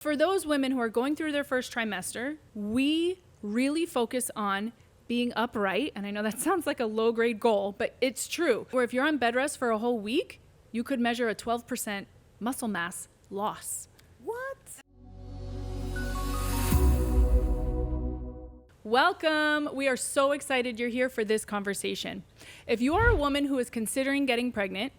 For those women who are going through their first trimester, we really focus on being upright. And I know that sounds like a low grade goal, but it's true. Where if you're on bed rest for a whole week, you could measure a 12% muscle mass loss. What? Welcome. We are so excited you're here for this conversation. If you are a woman who is considering getting pregnant,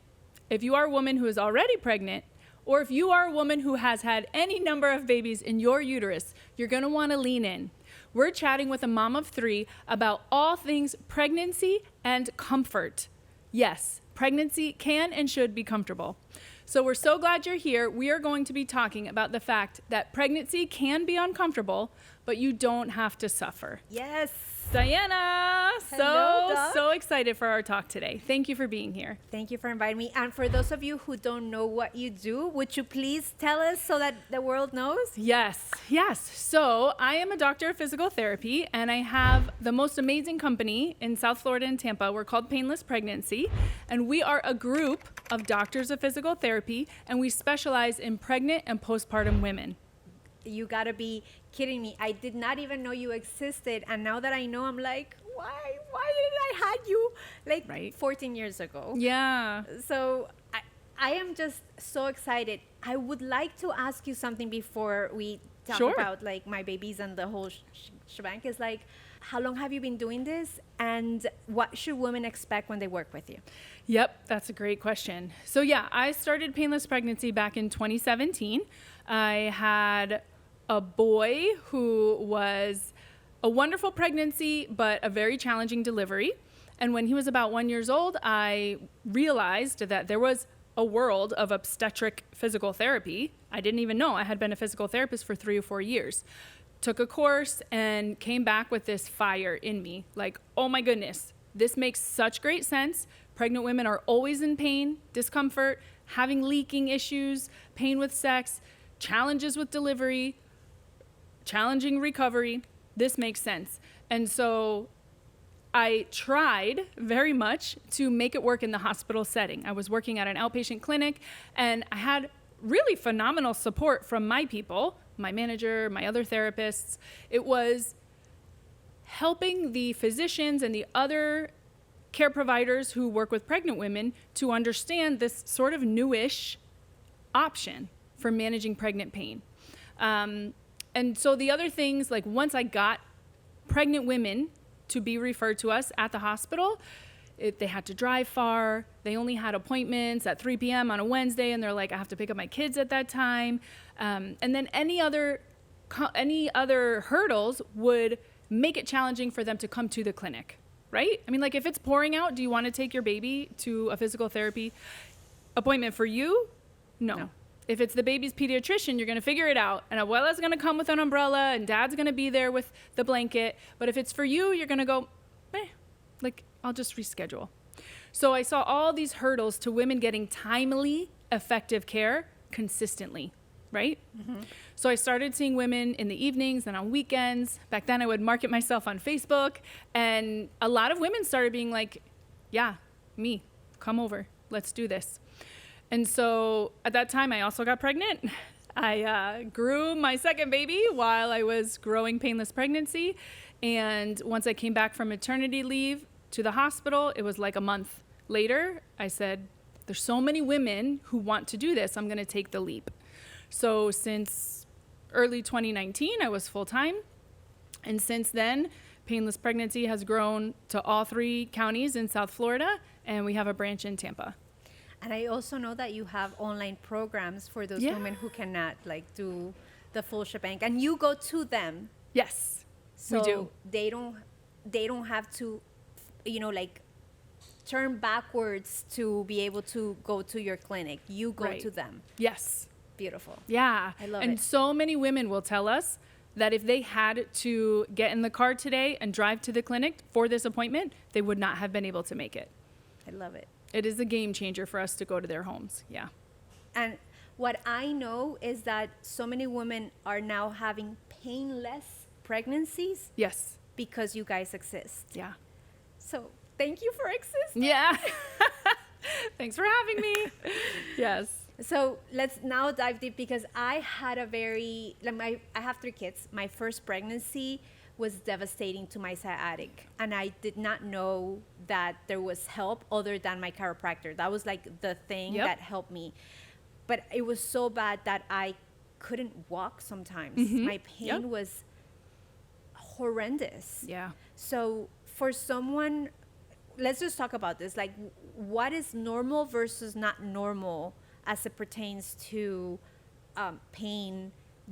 if you are a woman who is already pregnant, or if you are a woman who has had any number of babies in your uterus, you're going to want to lean in. We're chatting with a mom of 3 about all things pregnancy and comfort. Yes, pregnancy can and should be comfortable. So we're so glad you're here. We are going to be talking about the fact that pregnancy can be uncomfortable, but you don't have to suffer. Yes. Diana, Hello, Doc. so excited for our talk today. Thank you for being here. Thank you for inviting me. And for those of you who don't know what you do, would you please tell us so that the world knows? Yes. So I am a doctor of physical therapy, and I have the most amazing company in South Florida and Tampa. We're called Painless Pregnancy, and we are a group of doctors of physical therapy, and we specialize in pregnant and postpartum women. You gotta be kidding me. I did not even know you existed. And now that I know, I'm like, why did I had you like Right. 14 years ago? Yeah. So I am just so excited. I would like to ask you something before we talk Sure. about like my babies and the whole shebang. Is like, how long have you been doing this, and what should women expect when they work with you? Yep, that's a great question. So yeah, I started Painless Pregnancy back in 2017. I had a boy who was a wonderful pregnancy, but a very challenging delivery. And when he was about 1 year old, I realized that there was a world of obstetric physical therapy. I didn't even know. I had been a physical therapist for 3 or 4 years. Took a course and came back with this fire in me. Like, oh my goodness, this makes such great sense. Pregnant women are always in pain, discomfort, having leaking issues, pain with sex, challenges with delivery, challenging recovery. This makes sense. And so I tried very much to make it work in the hospital setting. I was working at an outpatient clinic, and I had really phenomenal support from my people, my manager, my other therapists. It was helping the physicians and the other care providers who work with pregnant women to understand this sort of newish option for managing pregnant pain. And so the other things, like once I got pregnant women to be referred to us at the hospital, they had to drive far. They only had appointments at 3 p.m. on a Wednesday, and they're like, I have to pick up my kids at that time. And then any other hurdles would make it challenging for them to come to the clinic, right? I mean, like if it's pouring out, do you want to take your baby to a physical therapy appointment for you? No. If it's the baby's pediatrician, you're going to figure it out. And Abuela's going to come with an umbrella, and Dad's going to be there with the blanket. But if it's for you, you're going to go, I'll just reschedule. So I saw all these hurdles to women getting timely, effective care consistently, right? Mm-hmm. So I started seeing women in the evenings and on weekends. Back then I would market myself on Facebook, and a lot of women started being like, yeah, me, come over, let's do this. And so at that time I also got pregnant. I grew my second baby while I was growing Painless Pregnancy. And once I came back from maternity leave to the hospital, it was like a month later, I said, there's so many women who want to do this, I'm going to take the leap. So since early 2019, I was full-time. And since then, Painless Pregnancy has grown to all 3 counties in South Florida, and we have a branch in Tampa. And I also know that you have online programs for those women who cannot do the full shebang, and you go to them. Yes, so we do. They don't have to, turn backwards to be able to go to your clinic. You go to them. Yes. Beautiful. Yeah. I love it. And so many women will tell us that if they had to get in the car today and drive to the clinic for this appointment, they would not have been able to make it. I love it. It is a game changer for us to go to their homes. Yeah. And what I know is that so many women are now having painless pregnancies. Yes. Because you guys exist. Yeah. So thank you for existing. Yeah. Thanks for having me. Yes. So let's now dive deep, because I had a very, I have 3 kids. My first pregnancy was devastating to my sciatic, and I did not know that there was help other than my chiropractor. That was like the thing that helped me. But it was so bad that I couldn't walk sometimes. My pain was horrendous. Yeah. So for someone, let's just talk about this. Like, what is normal versus not normal as it pertains to pain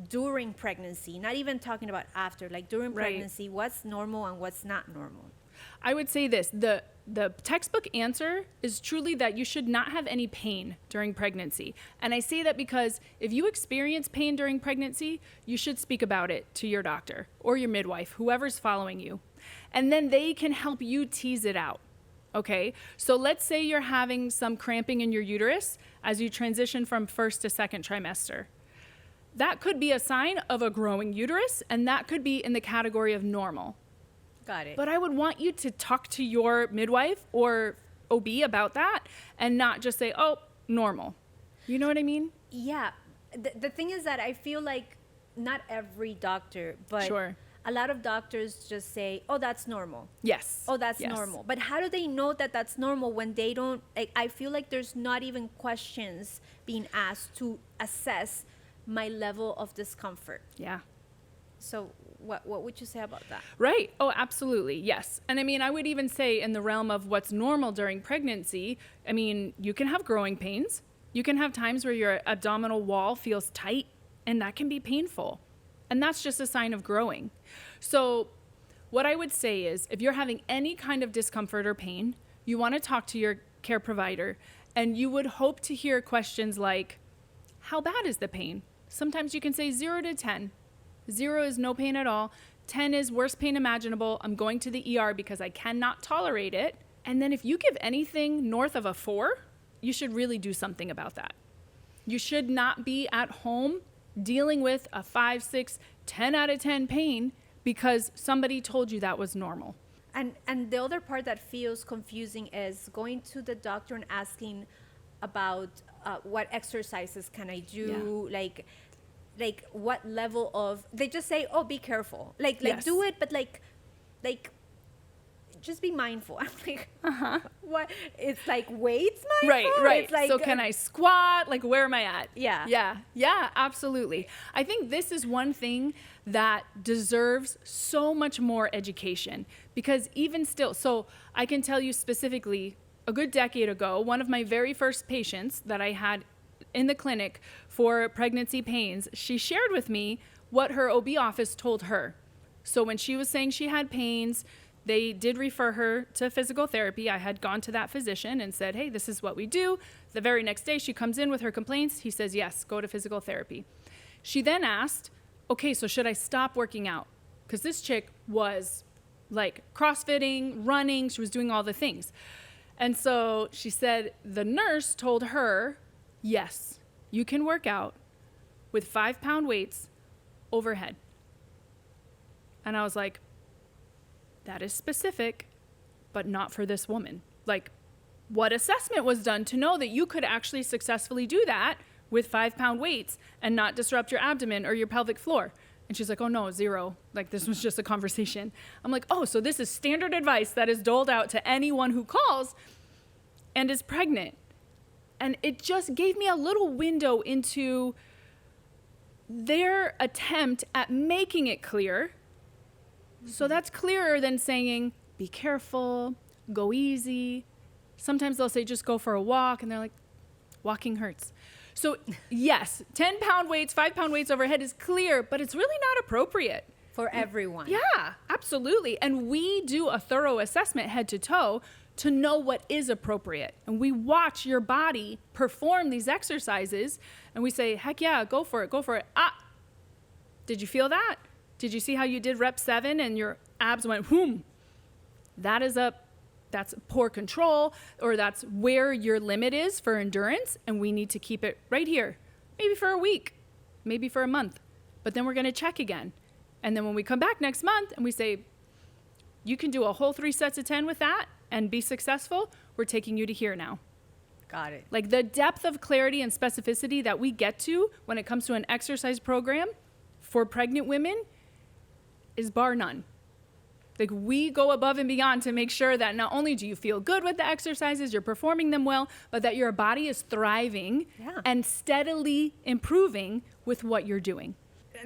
during pregnancy? Not even talking about after, like during pregnancy, what's normal and what's not normal? I would say this, the textbook answer is truly that you should not have any pain during pregnancy. And I say that because if you experience pain during pregnancy, you should speak about it to your doctor or your midwife, whoever's following you. And then they can help you tease it out. Okay, so let's say you're having some cramping in your uterus as you transition from first to second trimester. That could be a sign of a growing uterus, and that could be in the category of normal. Got it. But I would want you to talk to your midwife or OB about that and not just say, oh, normal. You know what I mean? Yeah. The thing is that I feel like not every doctor, but Sure. a lot of doctors just say, oh, that's normal. Yes. Oh, that's Yes. normal. But how do they know that that's normal when they don't? Like, I feel like there's not even questions being asked to assess my level of discomfort. Yeah. So what would you say about that? Right. Oh, absolutely. Yes. And I mean, I would even say in the realm of what's normal during pregnancy, I mean, you can have growing pains. You can have times where your abdominal wall feels tight, and that can be painful. And that's just a sign of growing. So what I would say is if you're having any kind of discomfort or pain, you want to talk to your care provider, and you would hope to hear questions like, how bad is the pain? Sometimes you can say 0 to 10. 0 is no pain at all. 10 is worst pain imaginable. I'm going to the ER because I cannot tolerate it. And then if you give anything north of a 4, you should really do something about that. You should not be at home dealing with a 5, 6, 10 out of 10 pain because somebody told you that was normal. And the other part that feels confusing is going to the doctor and asking about what exercises can I do, like what level of, they just say, oh, be careful, like Yes. do it, but like just be mindful. I'm like, what? It's like weights mindful? Right. It's like, so can I squat? Like, where am I at? Yeah. Yeah, absolutely. I think this is one thing that deserves so much more education, because even still, so I can tell you specifically, a good decade ago, one of my very first patients that I had in the clinic for pregnancy pains, she shared with me what her OB office told her. So when she was saying she had pains, they did refer her to physical therapy. I had gone to that physician and said, hey, this is what we do. The very next day she comes in with her complaints. He says, yes, go to physical therapy. She then asked, okay, so should I stop working out? Because this chick was like CrossFitting, running, she was doing all the things. And so she said the nurse told her, yes, you can work out with 5-pound weights overhead. And I was like, that is specific, but not for this woman. Like, what assessment was done to know that you could actually successfully do that with 5-pound weights and not disrupt your abdomen or your pelvic floor? And she's like, oh no, 0. Like, this was just a conversation. I'm like, oh, so this is standard advice that is doled out to anyone who calls and is pregnant. And it just gave me a little window into their attempt at making it clear. So that's clearer than saying, be careful, go easy. Sometimes they'll say, just go for a walk. And they're like, walking hurts. So yes, 10-pound weights, 5-pound weights overhead is clear, but it's really not appropriate. for everyone. Yeah, absolutely. And we do a thorough assessment head to toe to know what is appropriate. And we watch your body perform these exercises and we say, heck yeah, go for it, go for it. Ah, did you feel that? Did you see how you did rep 7 and your abs went whoom? That's poor control, or that's where your limit is for endurance, and we need to keep it right here, maybe for a week, maybe for a month, but then we're going to check again. And then when we come back next month and we say, you can do a whole 3 sets of 10 with that and be successful, we're taking you to here now. Got it. Like the depth of clarity and specificity that we get to when it comes to an exercise program for pregnant women is bar none. Like we go above and beyond to make sure that not only do you feel good with the exercises, you're performing them well, but that your body is thriving and steadily improving with what you're doing.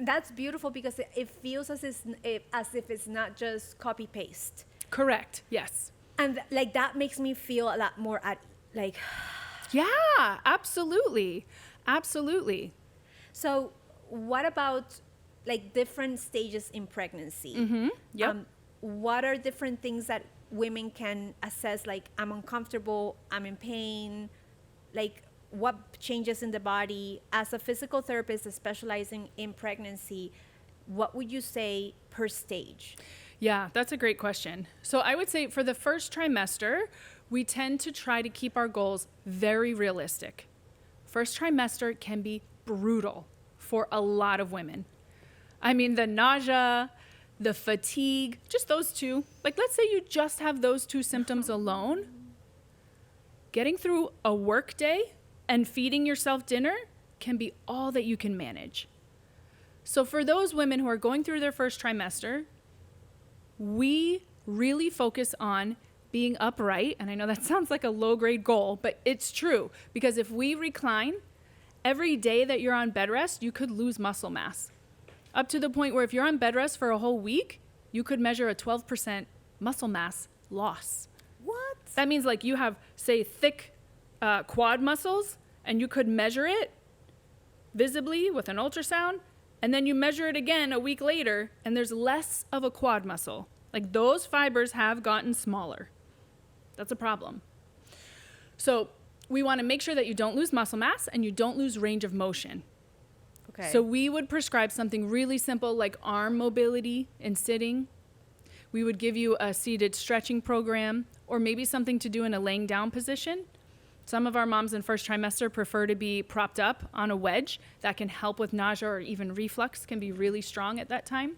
That's beautiful because it feels as if it's not just copy paste. Correct. Yes. And like that makes me feel a lot more at like. Yeah, absolutely. Absolutely. So what about like different stages in pregnancy? Mm-hmm. Yep. What are different things that women can assess? Like I'm uncomfortable, I'm in pain, like what changes in the body? As a physical therapist specializing in pregnancy, what would you say per stage? Yeah, that's a great question. So I would say for the first trimester, we tend to try to keep our goals very realistic. First trimester can be brutal for a lot of women. I mean, the nausea, the fatigue, just those two. Like, let's say you just have those two symptoms alone. Getting through a work day and feeding yourself dinner can be all that you can manage. So for those women who are going through their first trimester, we really focus on being upright. And I know that sounds like a low-grade goal, but it's true. Because if we recline, every day that you're on bed rest, you could lose muscle mass. Up to the point where if you're on bed rest for a whole week, you could measure a 12% muscle mass loss. What? That means like you have, say, thick quad muscles, and you could measure it visibly with an ultrasound, and then you measure it again a week later, and there's less of a quad muscle. Like those fibers have gotten smaller. That's a problem. So we want to make sure that you don't lose muscle mass and you don't lose range of motion. Okay. So we would prescribe something really simple like arm mobility and sitting. We would give you a seated stretching program or maybe something to do in a laying down position. Some of our moms in first trimester prefer to be propped up on a wedge. That can help with nausea or even reflux, can be really strong at that time.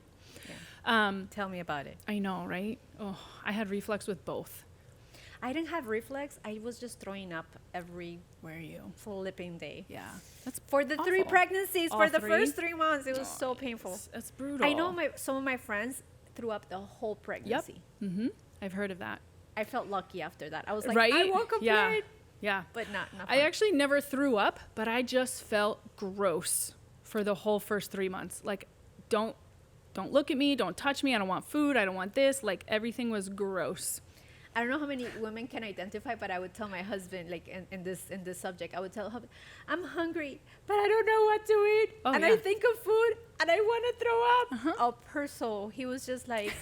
Yeah. Tell me about it. I know, right? Oh, I had reflux with both. I didn't have reflux. I was just throwing up every Where are you? flipping day. Yeah. That's For the 3 awful. pregnancies, All for the 3? first 3 months, it was so painful. It's brutal. I know some of my friends threw up the whole pregnancy. Yep. Mm-hmm. I've heard of that. I felt lucky after that. I was like, Right? I woke up Yeah. right. Yeah. But not I actually never threw up, but I just felt gross for the whole first 3 months. Like, don't look at me, don't touch me, I don't want food, I don't want this. Like, everything was gross. I don't know how many women can identify, but I would tell my husband, like in this subject, I would tell him, I'm hungry, but I don't know what to eat. Oh, and yeah. I think of food and I want to throw up. Uh-huh. Oh, poor soul. He was just like,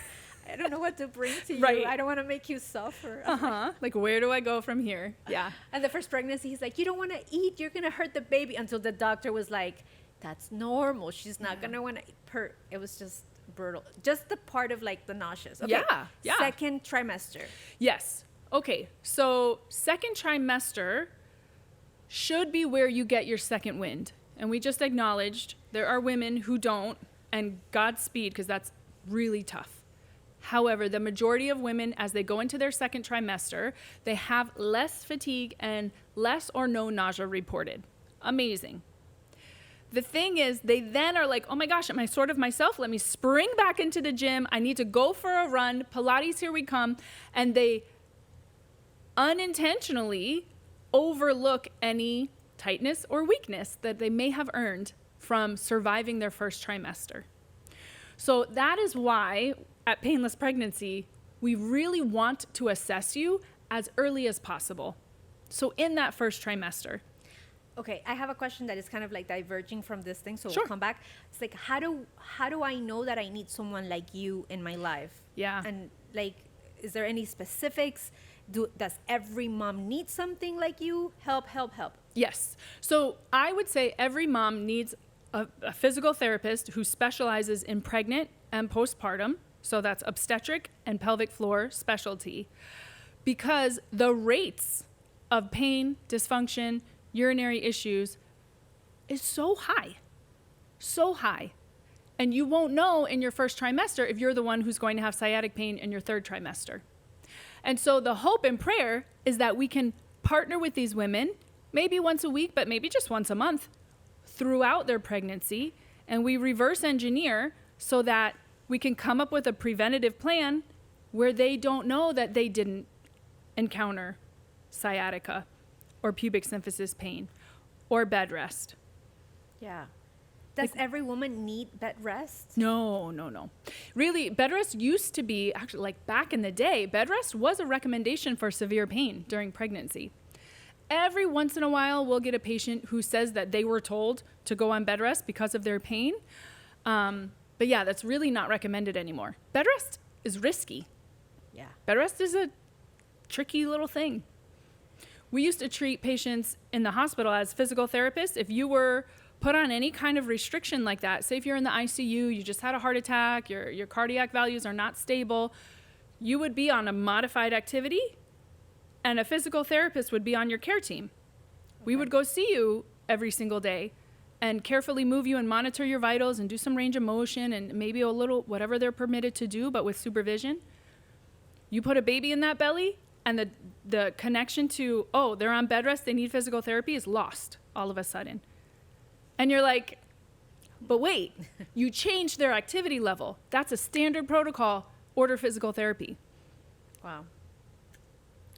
I don't know what to bring to Right. you. I don't want to make you suffer. Uh-huh. Like, where do I go from here? Yeah. And the first pregnancy, he's like, you don't want to eat. You're going to hurt the baby. Until the doctor was like, that's normal. She's not going to want to eat. It was just brutal. Just the part of like the nauseous. Okay. Yeah. Second trimester. Yes. Okay. So second trimester should be where you get your second wind. And we just acknowledged there are women who don't, and Godspeed, because that's really tough. However, the majority of women, as they go into their second trimester, they have less fatigue and less or no nausea reported. Amazing. The thing is, they then are like, oh my gosh, am I sort of myself? Let me spring back into the gym. I need to go for a run. Pilates, here we come. And they unintentionally overlook any tightness or weakness that they may have earned from surviving their first trimester. So that is why at Painless Pregnancy, we really want to assess you as early as possible. So in that first trimester. Okay, I have a question that is kind of like diverging from this thing, so Sure. we'll come back. It's like, how do I know that I need someone like you in my life? Yeah. And like, is there any specifics? Does every mom need something like you? Help. Yes. So I would say every mom needs a physical therapist who specializes in pregnant and postpartum. So that's obstetric and pelvic floor specialty. Because the rates of pain, dysfunction, urinary issues is so high. And you won't know in your first trimester if you're the one who's going to have sciatic pain in your third trimester. And so the hope and prayer is that we can partner with these women, maybe once a week, but maybe just once a month throughout their pregnancy. And we reverse engineer so that we can come up with a preventative plan where they don't know that they didn't encounter sciatica or pubic symphysis pain or bed rest. Yeah. Does every woman need bed rest? No. Really, bed rest used to be, actually, like back in the day, bed rest was a recommendation for severe pain during pregnancy. Every once in a while, we'll get a patient who says that they were told to go on bed rest because of their pain. But yeah, that's really not recommended anymore. Bed rest is risky. Yeah. Bed rest is a tricky little thing. We used to treat patients in the hospital as physical therapists. If you were put on any kind of restriction like that, say if you're in the ICU, you just had a heart attack, your cardiac values are not stable, you would be on a modified activity, and a physical therapist would be on your care team. Okay. We would go see you every single day and carefully move you and monitor your vitals and do some range of motion and maybe a little whatever they're permitted to do, but with supervision. You put a baby in that belly, and the connection to, oh, they're on bed rest, they need physical therapy, is lost all of a sudden. And you're like, but wait, you changed their activity level. That's a standard protocol. Order physical therapy. Wow.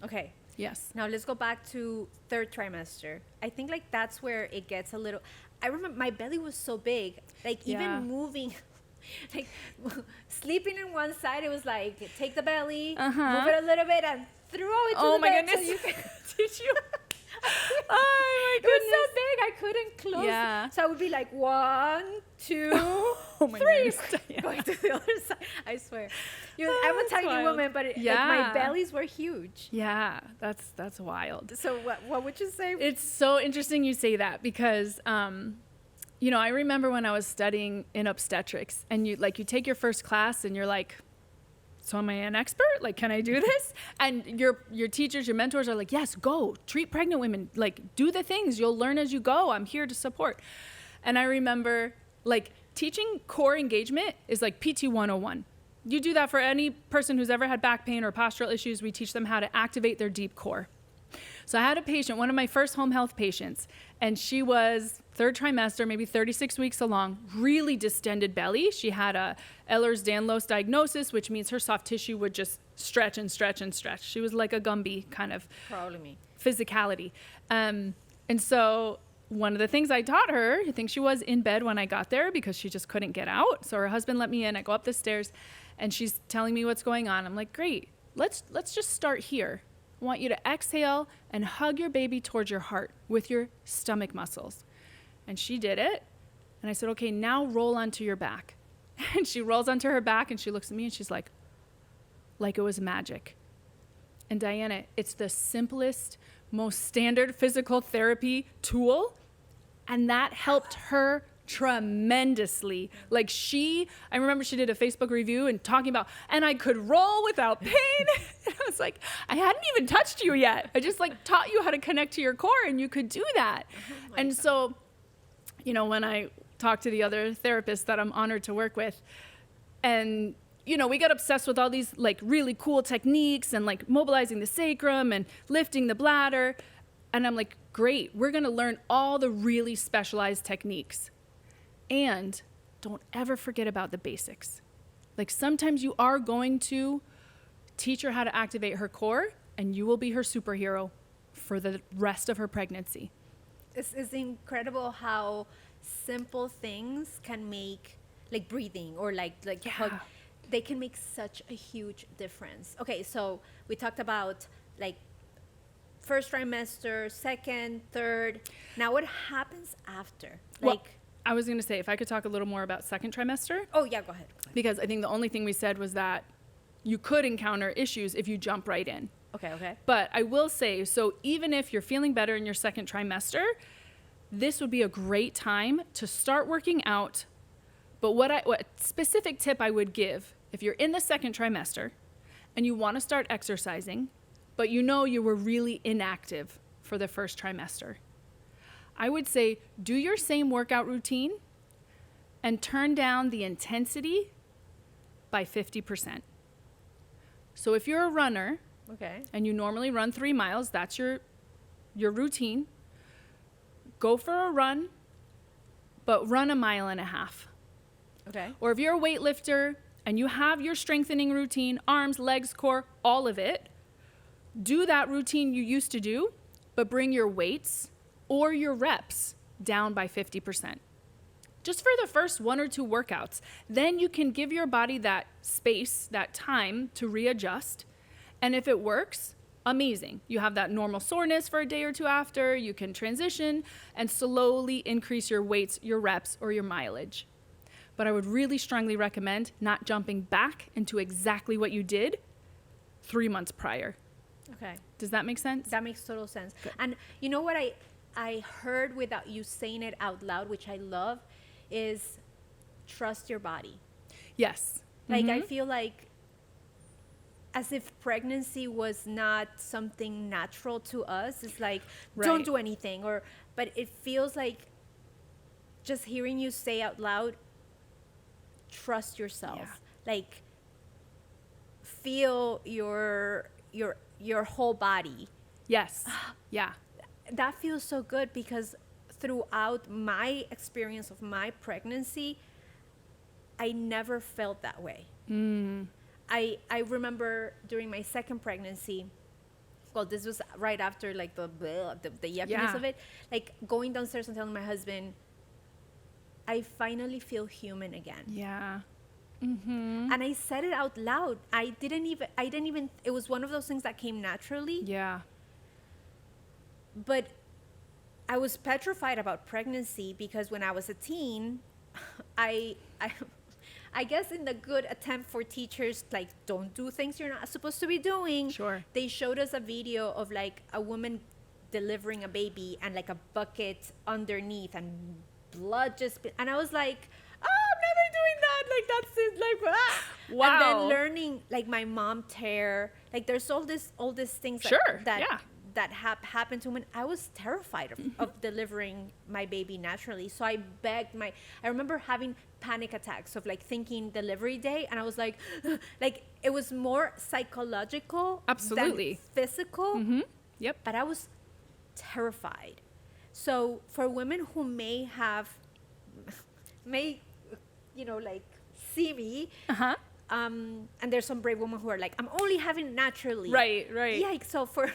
Okay. Yes. Now let's go back to third trimester. I think like that's where it gets a little, I remember my belly was so big, like even moving, like sleeping on one side, it was like, take the belly, move it a little bit and throw it to the bed. Goodness. So you can Did you? Oh my goodness. It was so big, I couldn't close. Yeah. So I would be like 1, 2, oh my 3, goodness. going to the other side. I swear. I'm a tiny woman, but like my bellies were huge. Yeah, that's wild. So what would you say? It's so interesting you say that because, I remember when I was studying in obstetrics and you take your first class and you're like, so am I an expert? Like, can I do this? And your teachers, your mentors are like, yes, go treat pregnant women. Like, do the things. You'll learn as you go. I'm here to support. And I remember teaching core engagement is like PT 101. You do that for any person who's ever had back pain or postural issues. We teach them how to activate their deep core. So I had a patient, one of my first home health patients, and she was third trimester, maybe 36 weeks along, really distended belly. She had a Ehlers-Danlos diagnosis, which means her soft tissue would just stretch and stretch and stretch. She was like a Gumby kind of physicality. And so one of the things I taught her, I think she was in bed when I got there because she just couldn't get out. So her husband let me in. I go up the stairs and she's telling me what's going on. I'm like, great, let's just start here. I want you to exhale and hug your baby towards your heart with your stomach muscles. And she did it. And I said, okay, now roll onto your back. And she rolls onto her back and she looks at me and she's like it was magic. And Diana, it's the simplest, most standard physical therapy tool. And that helped her tremendously. I remember she did a Facebook review and talking about, and I could roll without pain. And I was like, I hadn't even touched you yet. I just taught you how to connect to your core and you could do that. And God. So, when I talk to the other therapists that I'm honored to work with, and, we got obsessed with all these really cool techniques and mobilizing the sacrum and lifting the bladder. And I'm like, great, we're going to learn all the really specialized techniques. And don't ever forget about the basics. Sometimes you are going to teach her how to activate her core and you will be her superhero for the rest of her pregnancy. It's incredible how simple things can make, breathing or hug, they can make such a huge difference. Okay, so we talked about first trimester, second, third. Now what happens after? I was going to say, if I could talk a little more about second trimester. Oh, yeah, go ahead. Because I think the only thing we said was that you could encounter issues if you jump right in. Okay. But I will say, so even if you're feeling better in your second trimester, this would be a great time to start working out. But what specific tip I would give, if you're in the second trimester and you want to start exercising, but you were really inactive for the first trimester, I would say do your same workout routine and turn down the intensity by 50%. So if you're a runner, okay, and you normally run 3 miles, that's your your routine, go for a run, but run 1.5 miles. Okay. Or if you're a weightlifter and you have your strengthening routine, arms, legs, core, all of it, do that routine you used to do, but bring your weights or your reps down by 50%. Just for the first 1 or 2 workouts. Then you can give your body that space, that time to readjust. And if it works, amazing. You have that normal soreness for a day or 2 after, you can transition and slowly increase your weights, your reps, or your mileage. But I would really strongly recommend not jumping back into exactly what you did 3 months prior. Okay. Does that make sense? That makes total sense. Good. And you know what I heard without you saying it out loud, which I love, is trust your body. Yes. Like, I feel like as if pregnancy was not something natural to us. It's like, don't do anything. But it feels like just hearing you say out loud, trust yourself. Yeah. Like, feel your whole body. Yes. Yeah. That feels so good, because throughout my experience of my pregnancy, I never felt that way. I remember during my second pregnancy, well, this was right after like the yuckiness of it, like going downstairs and telling my husband, I finally feel human again. Yeah. And I said it out loud. I didn't even, it was one of those things that came naturally. Yeah. But I was petrified about pregnancy, because when I was a teen, I guess in the good attempt for teachers, like, don't do things you're not supposed to be doing. Sure. They showed us a video of like a woman delivering a baby and like a bucket underneath and blood and I was like, oh, I'm never doing that. Like, that's it. Like, ah. Wow. And then learning, like, my mom tear, like, there's all these things that happened to women. I was terrified of delivering my baby naturally. So I begged I remember having panic attacks of like thinking delivery day. And I was like, it was more psychological Absolutely. than physical. Mm-hmm. Yep. But I was terrified. So for women who may like see me, and there's some brave women who are like, I'm only having it naturally. Right. Yeah, so for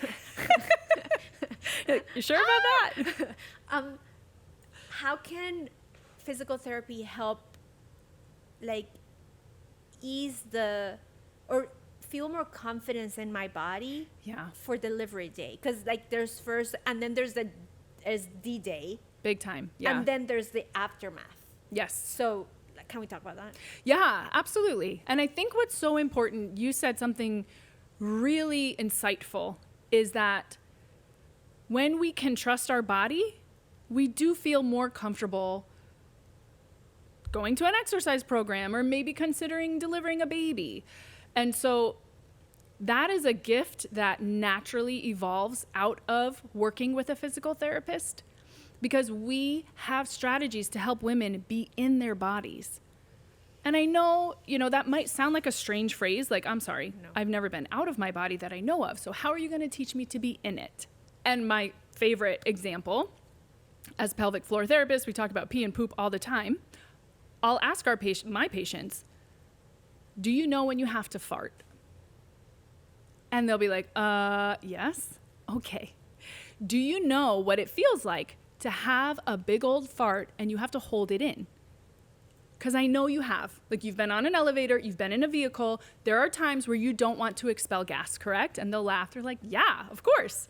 You sure about that? How can physical therapy help, like, ease or feel more confidence in my body for delivery day? Because like there's first, and then there's D-Day. Big time. Yeah. And then there's the aftermath. Yes. So can we talk about that? Yeah, absolutely. And I think what's so important, you said something really insightful, is that when we can trust our body, we do feel more comfortable going to an exercise program or maybe considering delivering a baby. And so that is a gift that naturally evolves out of working with a physical therapist, because we have strategies to help women be in their bodies. And I know, that might sound like a strange phrase, like, I'm sorry, No. I've never been out of my body that I know of, so how are you going to teach me to be in it? And my favorite example, as pelvic floor therapists, we talk about pee and poop all the time. I'll ask my patients, do you know when you have to fart? And they'll be like, yes. Okay. Do you know what it feels like to have a big old fart and you have to hold it in? Because I know you have. Like, you've been on an elevator, you've been in a vehicle. There are times where you don't want to expel gas, correct? And they'll laugh. They're like, yeah, of course.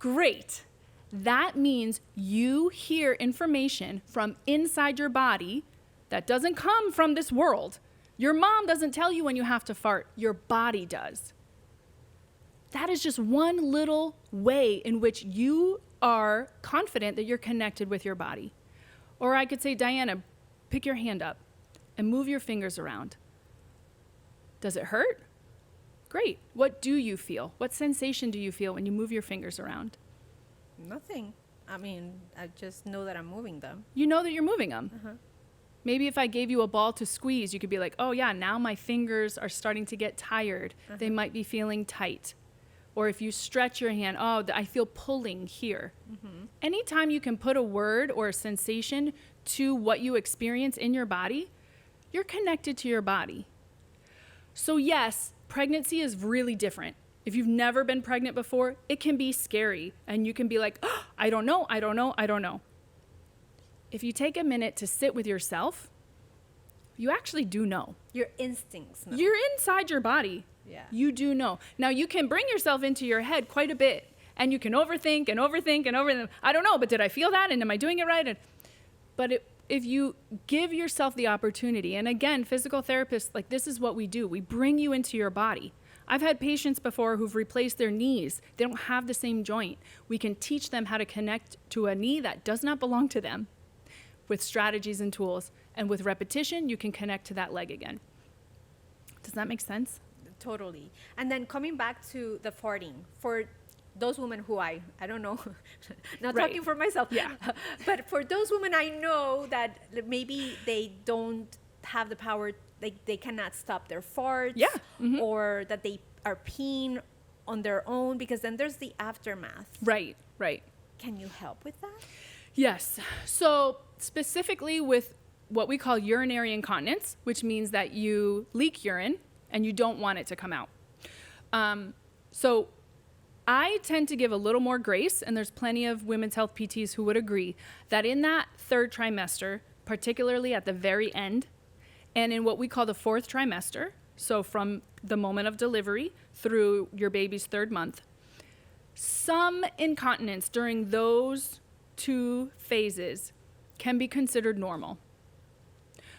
Great. That means you hear information from inside your body that doesn't come from this world. Your mom doesn't tell you when you have to fart. Your body does. That is just one little way in which you are confident that you're connected with your body. Or I could say, Diana, pick your hand up and move your fingers around. Does it hurt? Great. What do you feel? What sensation do you feel when you move your fingers around? Nothing. I mean, I just know that I'm moving them. You know that you're moving them. Uh-huh. Maybe if I gave you a ball to squeeze, you could be like, oh yeah, now my fingers are starting to get tired. They might be feeling tight. or if you stretch your hand, oh, I feel pulling here. Anytime you can put a word or a sensation to what you experience in your body, you're connected to your body. So yes, pregnancy is really different. If you've never been pregnant before, it can be scary. And you can be like, oh, I don't know. If you take a minute to sit with yourself, you actually do know. Your instincts know. You're inside your body. Yeah. You do know. Now, you can bring yourself into your head quite a bit, and you can overthink and overthink and overthink. I don't know, but did I feel that? And am I doing it right? But if you give yourself the opportunity, and again, physical therapists, like, this is what we do. We bring you into your body. I've had patients before who've replaced their knees. They don't have the same joint. We can teach them how to connect to a knee that does not belong to them with strategies and tools. And with repetition, you can connect to that leg again. Does that make sense? Totally. And then coming back to the farting, for those women who I don't know, not Right. talking for myself, Yeah. but for those women I know that maybe they don't have the power, like they cannot stop their farts, Yeah. Mm-hmm. or that they are peeing on their own, because then there's the aftermath. Right. Can you help with that? Yes. So specifically with what we call urinary incontinence, which means that you leak urine and you don't want it to come out. So I tend to give a little more grace, and there's plenty of women's health PTs who would agree that in that third trimester, particularly at the very end, and in what we call the fourth trimester, so from the moment of delivery through your baby's third month, some incontinence during those 2 phases can be considered normal.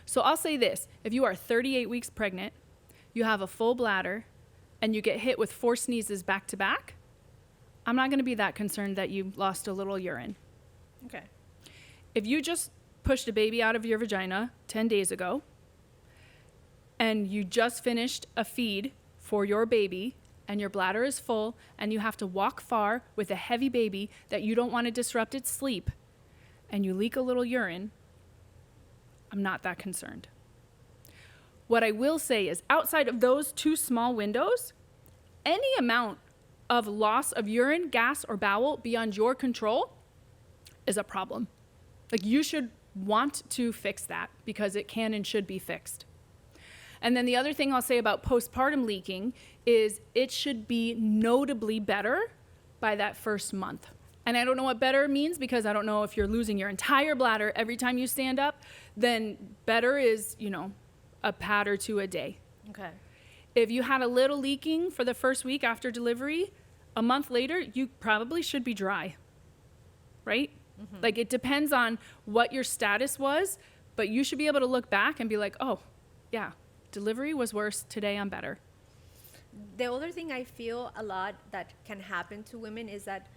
So I'll say this, if you are 38 weeks pregnant, you have a full bladder, and you get hit with 4 sneezes back to back, I'm not going to be that concerned that you lost a little urine. Okay. If you just pushed a baby out of your vagina 10 days ago, and you just finished a feed for your baby, and your bladder is full, and you have to walk far with a heavy baby that you don't want to disrupt its sleep, and you leak a little urine, I'm not that concerned. What I will say is, outside of those 2 small windows, any amount of loss of urine, gas, or bowel beyond your control is a problem. Like, you should want to fix that, because it can and should be fixed. And then the other thing I'll say about postpartum leaking is it should be notably better by that first month. And I don't know what better means, because I don't know if you're losing your entire bladder every time you stand up, then better is, a pad or 2 a day. Okay. If you had a little leaking for the first week after delivery, a month later, you probably should be dry, right? Mm-hmm. Like, it depends on what your status was, but you should be able to look back and be like, oh, yeah, delivery was worse. Today I'm better. The other thing I feel a lot that can happen to women is that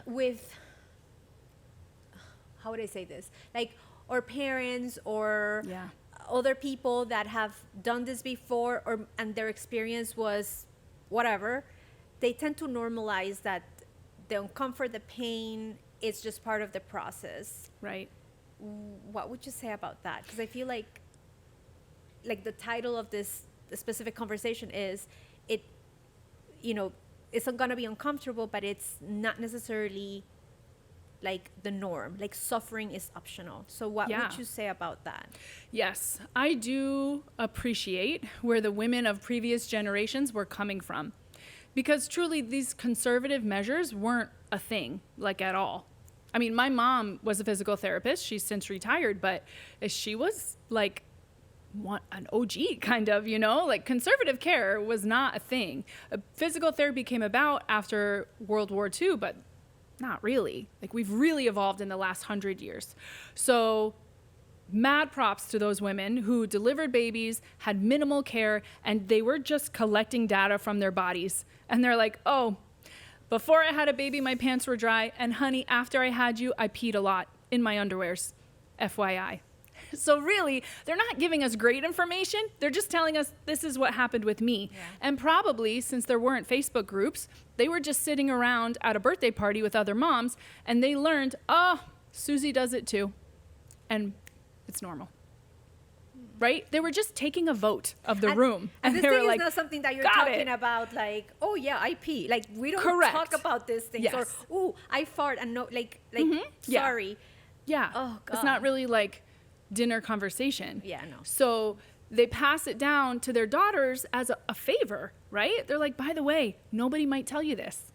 with, how would I say this? Like, or parents or other people that have done this before, and their experience was whatever, they tend to normalize that the uncomfort, the pain, it's just part of the process. Right. What would you say about that? Because I feel like the title of this specific conversation is, it's going to be uncomfortable, but it's not necessarily like the norm. Like, suffering is optional. So what would you say about that? Yes, I do appreciate where the women of previous generations were coming from, because truly these conservative measures weren't a thing, like, at all. I mean, my mom was a physical therapist. She's since retired, but she was like an OG kind of, like, conservative care was not a thing. Physical therapy came about after World War II, but not really. Like, we've really evolved in the last 100 years. So mad props to those women who delivered babies, had minimal care, and they were just collecting data from their bodies. And they're like, oh, before I had a baby, my pants were dry. And honey, after I had you, I peed a lot in my underwears. FYI. So really, they're not giving us great information. They're just telling us this is what happened with me. Yeah. And probably, since there weren't Facebook groups, they were just sitting around at a birthday party with other moms, and they learned, oh, Susie does it too. And it's normal. right? They were just taking a vote of the And- room. And this they were thing like, is not something that you're "Got talking it." about, like, oh yeah, I pee. Like, we don't Correct. talk about these things. Yes. Or, oh, I fart and no, Yeah. sorry. Yeah. Oh, It's not God. really like dinner conversation. Yeah, no. So they pass it down to their daughters as a favor, right? They're like, by the way, nobody might tell you this.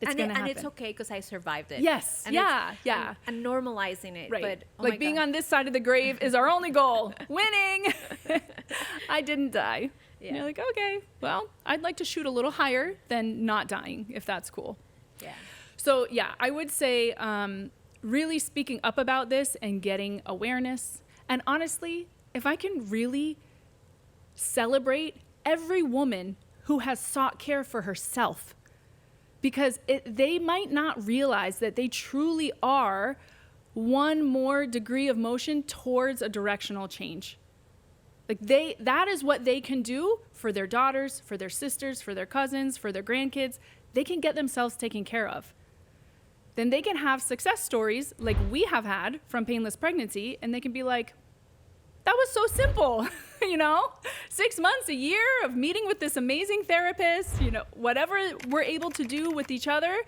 It's and going to happen. it's okay because I survived it. Yes. And Yeah. it's- Yeah. And normalizing it. Right. But, oh like my being God. on this side of the grave is our only goal. Winning. I didn't die. Yeah. And you're like, okay, well, I'd like to shoot a little higher than not dying, if that's cool. Yeah. So yeah, I would say really speaking up about this and getting awareness. And honestly, if I can really celebrate every woman who has sought care for herself, because they might not realize that they truly are one more degree of motion towards a directional change. Like that is what they can do for their daughters, for their sisters, for their cousins, for their grandkids. They can get themselves taken care of. Then they can have success stories like we have had from Painless Pregnancy, and they can be like, that was so simple, 6 months, a year of meeting with this amazing therapist, whatever we're able to do with each other.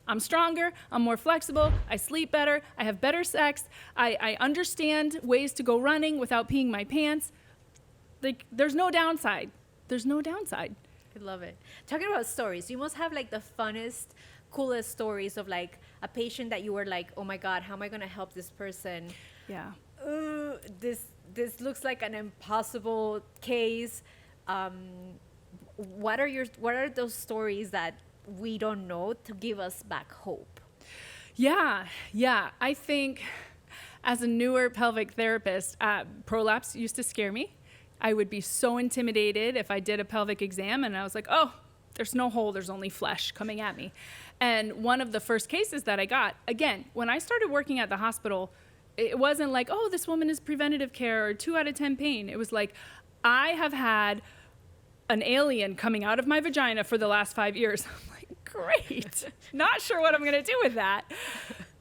I'm stronger, I'm more flexible, I sleep better, I have better sex, I understand ways to go running without peeing my pants. Like, there's no downside. There's no downside. I love it. Talking about stories, you must have like the funnest, coolest stories of like a patient that you were like, oh my God, how am I going to help this person? Yeah. This looks like an impossible case. What are those stories that we don't know to give us back hope? Yeah. I think as a newer pelvic therapist, prolapse used to scare me. I would be so intimidated if I did a pelvic exam and I was like, oh, there's no hole, there's only flesh coming at me. And one of the first cases that I got, again, when I started working at the hospital, it wasn't like, oh, this woman is preventative care or 2 out of 10 pain. It was like, I have had an alien coming out of my vagina for the last 5 years. I'm like, great. Not sure what I'm going to do with that.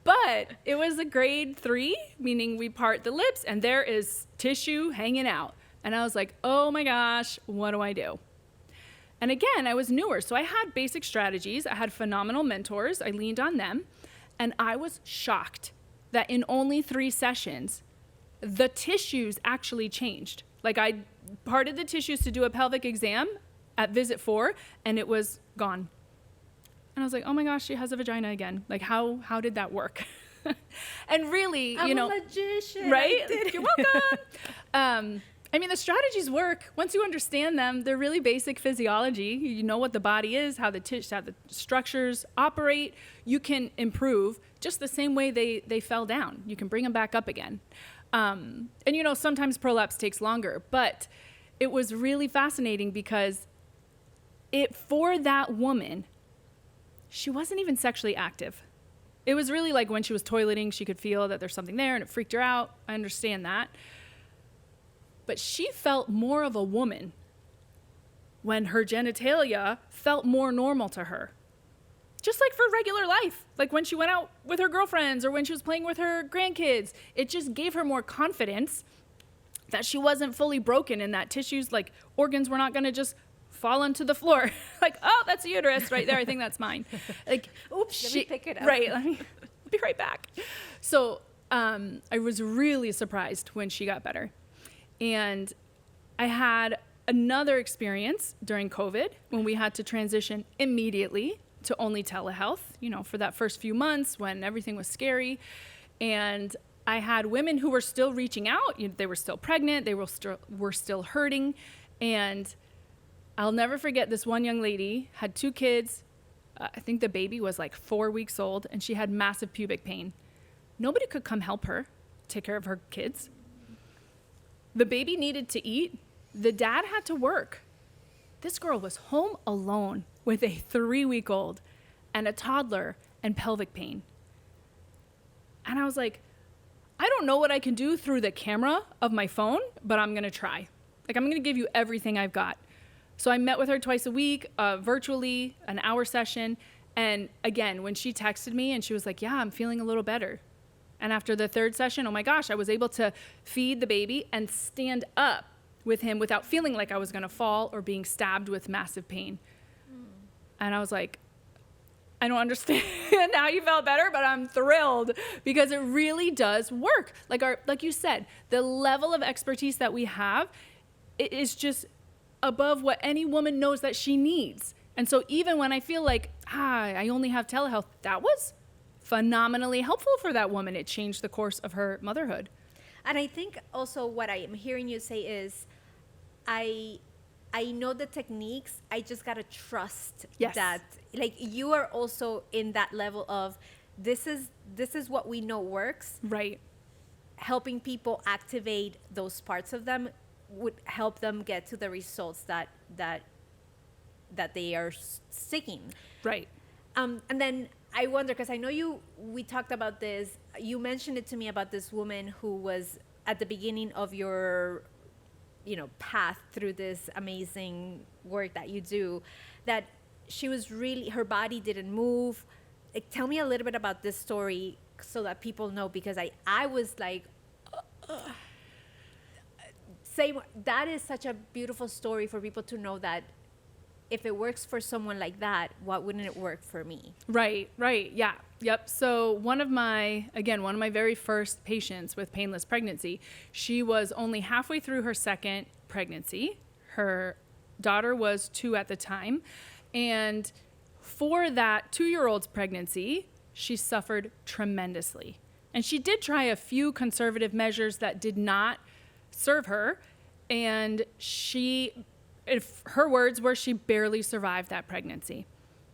But it was a grade 3, meaning we part the lips and there is tissue hanging out. And I was like, oh my gosh, what do I do? And again, I was newer, so I had basic strategies. I had phenomenal mentors. I leaned on them. And I was shocked that in only 3 sessions, the tissues actually changed. Like, I parted the tissues to do a pelvic exam at visit 4, and it was gone. And I was like, oh my gosh, she has a vagina again. Like, how did that work? And really, I'm a magician. right? I did it. You're welcome. The strategies work. Once you understand them, they're really basic physiology. You know what the body is, how the structures operate. You can improve just the same way they fell down. You can bring them back up again. And sometimes prolapse takes longer, but it was really fascinating because for that woman, she wasn't even sexually active. It was really like when she was toileting, she could feel that there's something there and it freaked her out. I understand that. But she felt more of a woman when her genitalia felt more normal to her. Just like for regular life, like when she went out with her girlfriends or when she was playing with her grandkids, it just gave her more confidence that she wasn't fully broken and that tissues, like organs, were not going to just fall onto the floor. Like, oh, that's a uterus right there. I think that's mine. Like, Oops, let me pick it up. Right, I'll be right back. So I was really surprised when she got better. And I had another experience during COVID when we had to transition immediately to only telehealth, for that first few months when everything was scary. And I had women who were still reaching out. They were still pregnant. They were still hurting. And I'll never forget, this one young lady had 2 kids. I think the baby was like 4 weeks old, and she had massive pubic pain. Nobody could come help her take care of her kids. The baby needed to eat. The dad had to work. This girl was home alone with a 3-week-old and a toddler and pelvic pain. And I was like, I don't know what I can do through the camera of my phone, but I'm going to try. Like, I'm going to give you everything I've got. So I met with her twice a week, virtually, an hour session. And again, when she texted me and she was like, yeah, I'm feeling a little better. And after the third session, oh my gosh, I was able to feed the baby and stand up with him without feeling like I was going to fall or being stabbed with massive pain. And I was like, I don't understand how you felt better, but I'm thrilled because it really does work. Like you said, the level of expertise that we have, it is just above what any woman knows that she needs. And so even when I feel like, I only have telehealth, that was phenomenally helpful for that woman. It changed the course of her motherhood. And I think also what I am hearing you say is, I know the techniques. I just gotta trust that. Like, you are also in that level of this is what we know works. Right. Helping people activate those parts of them would help them get to the results that they are seeking. Right. And then I wonder, because I know we talked about this. You mentioned it to me about this woman who was at the beginning of your path through this amazing work that you do, that she was really, her body didn't move. Like, tell me a little bit about this story so that people know, because I was like, that is such a beautiful story for people to know that if it works for someone like that, why wouldn't it work for me? Right. Yeah. Yep. So one of my very first patients with painless pregnancy, she was only halfway through her second pregnancy. Her daughter was 2 at the time. And for that 2-year-old's pregnancy, she suffered tremendously. And she did try a few conservative measures that did not serve her. And if her words were, she barely survived that pregnancy.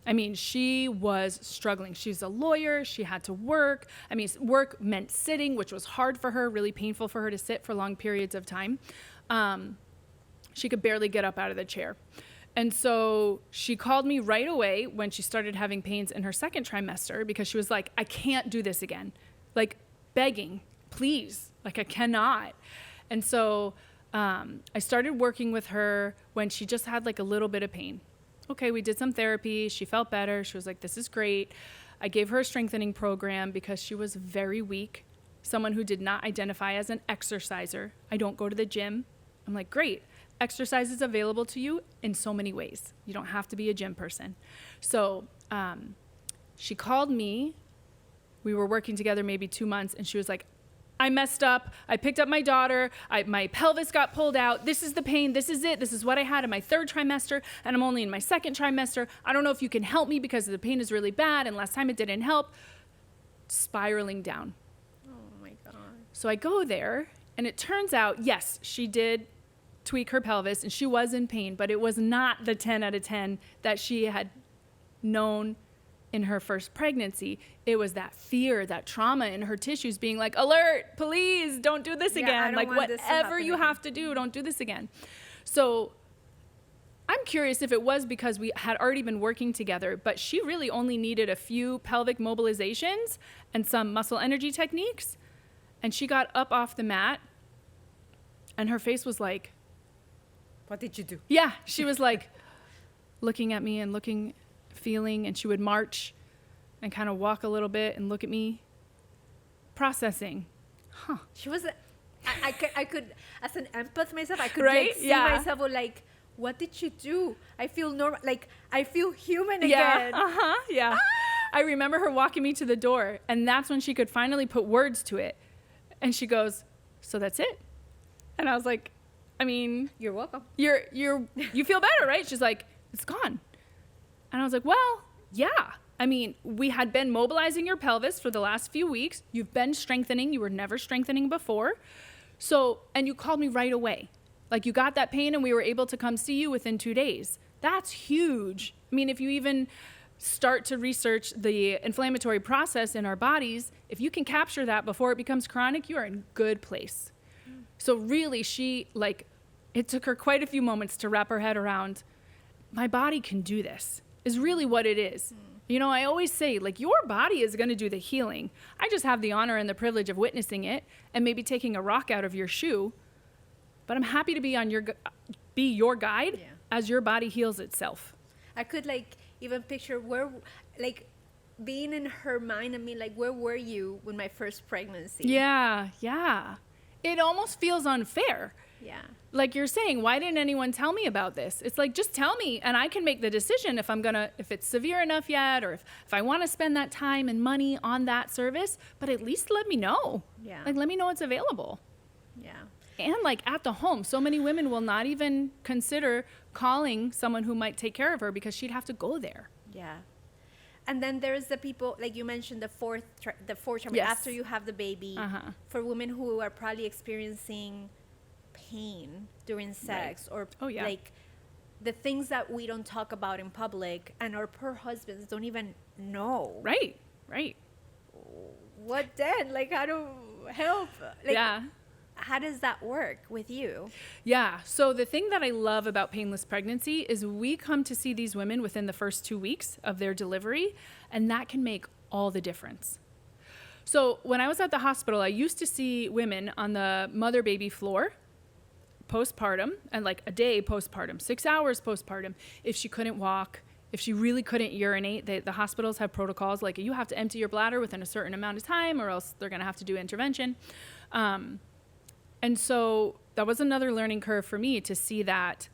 I mean, she was struggling. She's a lawyer. She had to work. I mean, work meant sitting, which was hard for her, really painful for her to sit for long periods of time. She could barely get up out of the chair. And so she called me right away when she started having pains in her second trimester, because she was like, I can't do this again. Like, begging, please, like, I cannot. And so I started working with her when she just had like a little bit of pain. Okay, we did some therapy. She felt better. She was like, this is great. I gave her a strengthening program because she was very weak, someone who did not identify as an exerciser. I don't go to the gym. I'm like, great. Exercise is available to you in so many ways. You don't have to be a gym person. So she called me. We were working together maybe 2 months, and she was like, I messed up. I picked up my daughter. My pelvis got pulled out. This is the pain. This is it. This is what I had in my 3rd trimester, and I'm only in my 2nd trimester. I don't know if you can help me because the pain is really bad, and last time it didn't help. Spiraling down. Oh, my God. So I go there, and it turns out, yes, she did tweak her pelvis, and she was in pain, but it was not the 10 out of 10 that she had known in her first pregnancy. It was that fear, that trauma in her tissues being like, alert, please don't do this again. Like, whatever you have to do, don't do this again. So I'm curious if it was because we had already been working together, but she really only needed a few pelvic mobilizations and some muscle energy techniques. And she got up off the mat, and her face was like, what did you do? Yeah, she was like looking at me and feeling, and she would march and kind of walk a little bit and look at me, processing. She was I could, as an empath myself, I could right? like see myself like, what did you do? I feel normal, like I feel human again. Yeah. I remember her walking me to the door, and that's when she could finally put words to it. And she goes, so that's it? And I was like, I mean, you're welcome. You feel better, right? She's like, it's gone. And I was like, well, yeah. I mean, we had been mobilizing your pelvis for the last few weeks. You've been strengthening. You were never strengthening before. So, and you called me right away. Like, you got that pain and we were able to come see you within 2 days. That's huge. I mean, if you even start to research the inflammatory process in our bodies, if you can capture that before it becomes chronic, you are in good place. So really, it took her quite a few moments to wrap her head around, my body can do this, is really what it is. You know, I always say, like, your body is going to do the healing. I just have the honor and the privilege of witnessing it and maybe taking a rock out of your shoe. But I'm happy to be your guide as your body heals itself. I could even picture being in her mind, I mean, like, where were you with my first pregnancy? Yeah. It almost feels unfair. Yeah. Like you're saying, why didn't anyone tell me about this? It's like, just tell me and I can make the decision if it's severe enough yet, or if I want to spend that time and money on that service, but at least let me know. Yeah. Like, let me know it's available. Yeah. And like at the home, so many women will not even consider calling someone who might take care of her because she'd have to go there. Yeah. And then there's the people, like you mentioned, the fourth trimester, Yes. after you have the baby, for women who are probably experiencing pain during sex, or like the things that we don't talk about in public and our poor husbands don't even know. Right. What then? Like, how to help? Like, Yeah. How does that work with you? Yeah. So the thing that I love about painless pregnancy is we come to see these women within the first 2 weeks of their delivery, and that can make all the difference. So when I was at the hospital, I used to see women on the mother-baby floor postpartum, and like a day postpartum, 6 hours postpartum, if she couldn't walk, if she really couldn't urinate. The hospitals have protocols like you have to empty your bladder within a certain amount of time or else they're going to have to do intervention. And so that was another learning curve for me to see that,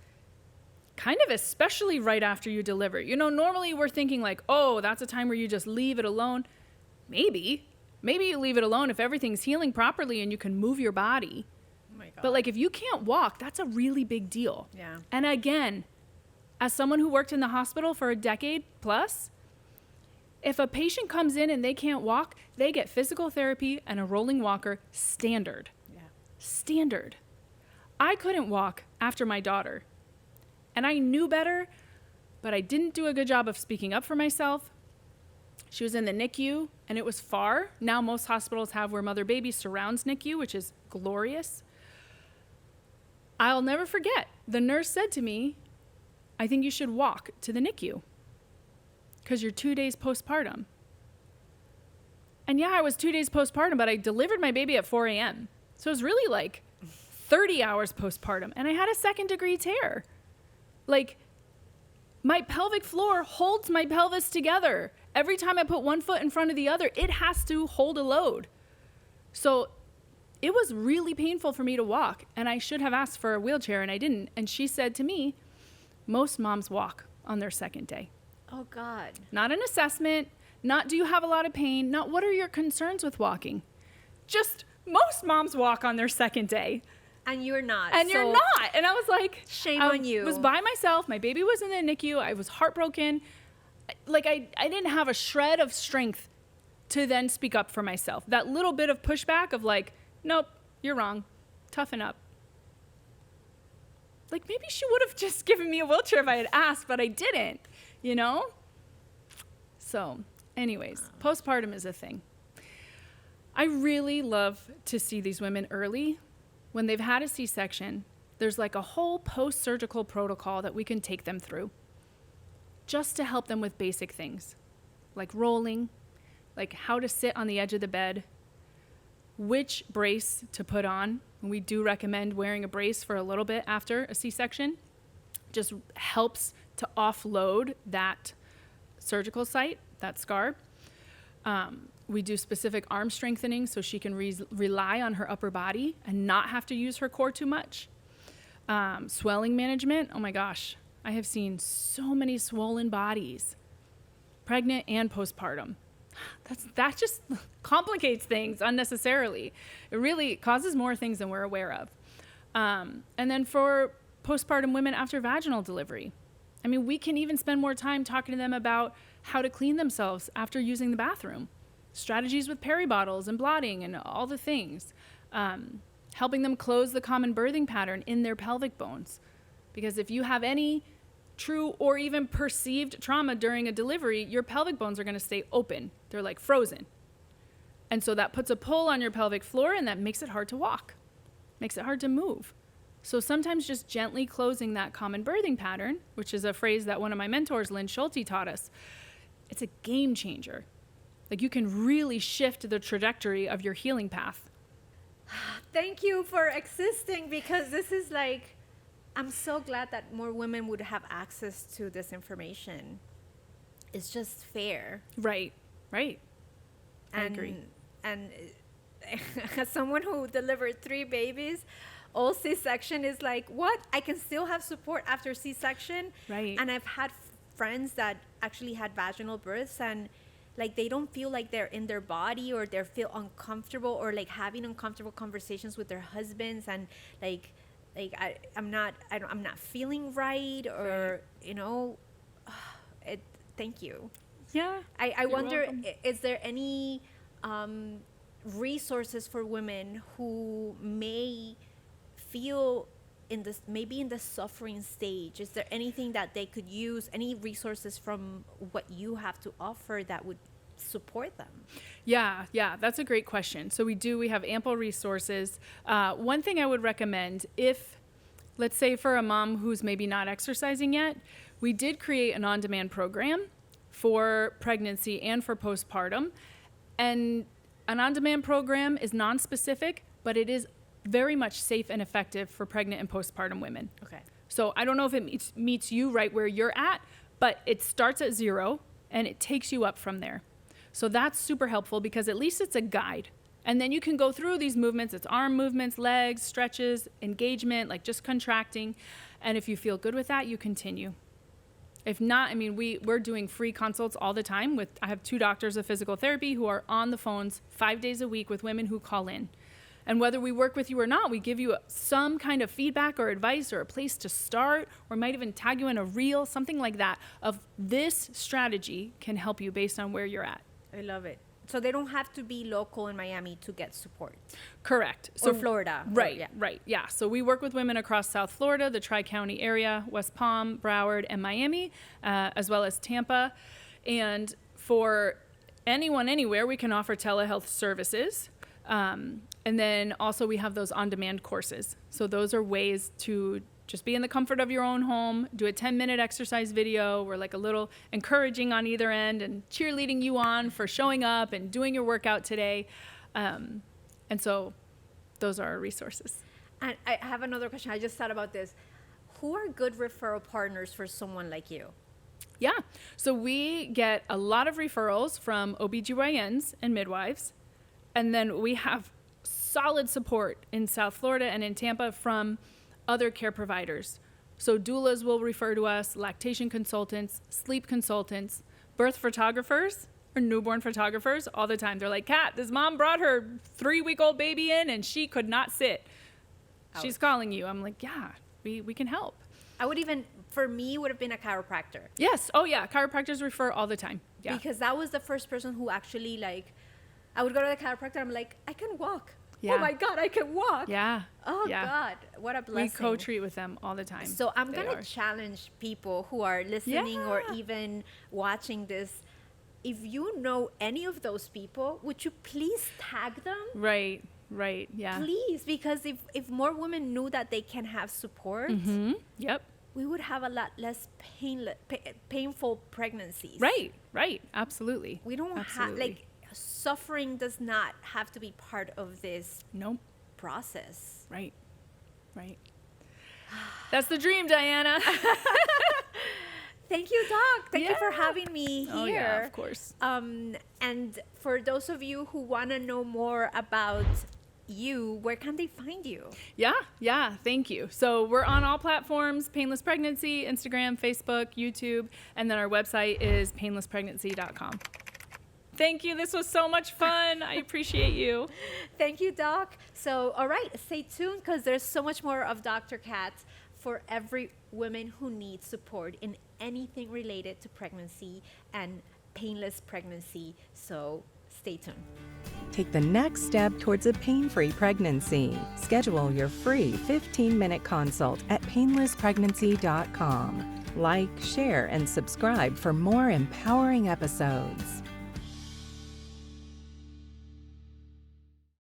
kind of especially right after you deliver. You know, normally we're thinking like, oh, that's a time where you just leave it alone. Maybe you leave it alone if everything's healing properly and you can move your body. Oh my God. But like if you can't walk, that's a really big deal. Yeah. And again, as someone who worked in the hospital for a decade plus, if a patient comes in and they can't walk, they get physical therapy and a rolling walker standard. Standard. I couldn't walk after my daughter, and I knew better, but I didn't do a good job of speaking up for myself. She was in the NICU, and it was far. Now most hospitals have where mother baby surrounds NICU, which is glorious. I'll never forget. The nurse said to me, I think you should walk to the NICU because you're 2 days postpartum. And yeah, I was 2 days postpartum, but I delivered my baby at 4 a.m. So it was really like 30 hours postpartum, and I had a 2nd-degree tear. Like, my pelvic floor holds my pelvis together. Every time I put one foot in front of the other, it has to hold a load. So it was really painful for me to walk, and I should have asked for a wheelchair, and I didn't. And she said to me, most moms walk on their 2nd day. Oh, God. Not an assessment, not do you have a lot of pain, not what are your concerns with walking. Just most moms walk on their 2nd day. And you're not. And you're not. And I was like, shame on you. I was by myself. My baby was in the NICU. I was heartbroken. Like I didn't have a shred of strength to then speak up for myself. That little bit of pushback of like, nope, you're wrong. Toughen up. Like maybe she would have just given me a wheelchair if I had asked, but I didn't, you know? So anyways, postpartum is a thing. I really love to see these women early. When they've had a C-section, there's like a whole post-surgical protocol that we can take them through just to help them with basic things like rolling, like how to sit on the edge of the bed, which brace to put on. And we do recommend wearing a brace for a little bit after a C-section. Just helps to offload that surgical site, that scar. We do specific arm strengthening so she can rely on her upper body and not have to use her core too much. Swelling management, oh my gosh, I have seen so many swollen bodies, pregnant and postpartum. That just complicates things unnecessarily. It really causes more things than we're aware of. And then for postpartum women after vaginal delivery, I mean, we can even spend more time talking to them about how to clean themselves after using the bathroom. Strategies with peri bottles and blotting and all the things. Helping them close the common birthing pattern in their pelvic bones. Because if you have any true or even perceived trauma during a delivery, your pelvic bones are going to stay open. They're like frozen. And so that puts a pull on your pelvic floor and that makes it hard to walk. Makes it hard to move. So sometimes just gently closing that common birthing pattern, which is a phrase that one of my mentors, Lynn Schulte, taught us, it's a game changer. Like you can really shift the trajectory of your healing path. Thank you for existing, because this is like, I'm so glad that more women would have access to this information. It's just fair. Right. Right. I And, agree. And as someone who delivered 3 babies, all C-section is like, what? I can still have support after C-section. Right. And I've had friends that actually had vaginal births, and like they don't feel like they're in their body, or they feel uncomfortable, or like having uncomfortable conversations with their husbands, and I'm not feeling right, or thank you. Yeah. I wonder, welcome. is there any resources for women who may feel maybe in the suffering stage? Is there anything that they could use, any resources from what you have to offer that would support them? Yeah, that's a great question. So we have ample resources. One thing I would recommend, if, let's say for a mom who's maybe not exercising yet, we did create an on-demand program for pregnancy and for postpartum. And an on-demand program is non-specific, but it is very much safe and effective for pregnant and postpartum women. Okay. So I don't know if it meets you right where you're at, but it starts at 0 and it takes you up from there. So that's super helpful, because at least it's a guide. And then you can go through these movements. It's arm movements, legs, stretches, engagement, like just contracting. And if you feel good with that, you continue. If not, I mean, we're doing free consults all the time. I have 2 doctors of physical therapy who are on the phones 5 days a week with women who call in. And whether we work with you or not, we give you some kind of feedback or advice or a place to start, or might even tag you in a reel, something like that, of this strategy can help you based on where you're at. I love it. So they don't have to be local in Miami to get support. Correct. Or Florida. Right. Yeah. So we work with women across South Florida, the Tri-County area, West Palm, Broward, and Miami, as well as Tampa. And for anyone, anywhere, we can offer telehealth services. And then also we have those on-demand courses. So those are ways to just be in the comfort of your own home, do a 10-minute exercise video. We're like a little encouraging on either end and cheerleading you on for showing up and doing your workout today. And so those are our resources. And I have another question. I just thought about this. Who are good referral partners for someone like you? Yeah. So we get a lot of referrals from OBGYNs and midwives. And then we have solid support in South Florida and in Tampa from other care providers. So doulas will refer to us, lactation consultants, sleep consultants, birth photographers or newborn photographers all the time. They're like, Kat, this mom brought her 3-week-old baby in and she could not sit. Ouch. She's calling you. I'm like, yeah, we can help. For me, would have been a chiropractor. Yes. Oh yeah. Chiropractors refer all the time. Yeah. Because that was the first person who actually I would go to the chiropractor. I'm like, I can walk. Yeah. Oh my God, I can walk. Yeah. Oh yeah. God, what a blessing. We co-treat with them all the time. So I'm going to challenge people who are listening or even watching this. If you know any of those people, would you please tag them? Right. Yeah. Please, because if more women knew that they can have support, Yep. we would have a lot less painful pregnancies. Right. Absolutely. We don't have, suffering does not have to be part of this process. Right. That's the dream, Diana. Thank you, Doc. Thank you for having me here. Oh, yeah, of course. And for those of you who want to know more about you, where can they find you? Yeah. Thank you. So we're on all platforms: Painless Pregnancy, Instagram, Facebook, YouTube, and then our website is painlesspregnancy.com. Thank you. This was so much fun. I appreciate you. Thank you, Doc. So, all right, stay tuned because there's so much more of Dr. Kat for every woman who needs support in anything related to pregnancy and painless pregnancy. So stay tuned. Take the next step towards a pain-free pregnancy. Schedule your free 15-minute consult at painlesspregnancy.com. Like, share, and subscribe for more empowering episodes.